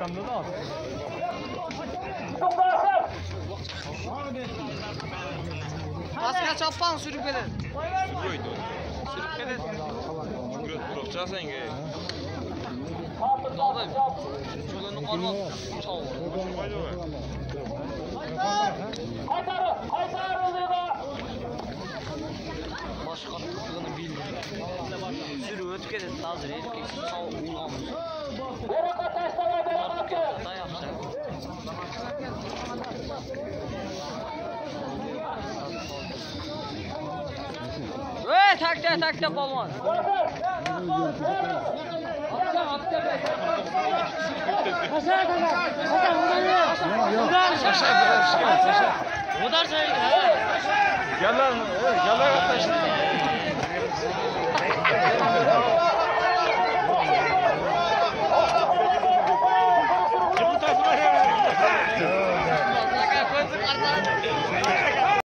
ortamda da. Pastga choppan sürüp keladi. Qo'ydi. Sürüp keladi. Quruqcha senga. Dog'da. Cho'lani qormoq. Chov. Boshqa qilini bildi. Sürüp o'tib ketadi. Hozir erkak chov uyg'onmiz. Dayoqcha. Ey takta polvon. Yalan, yalan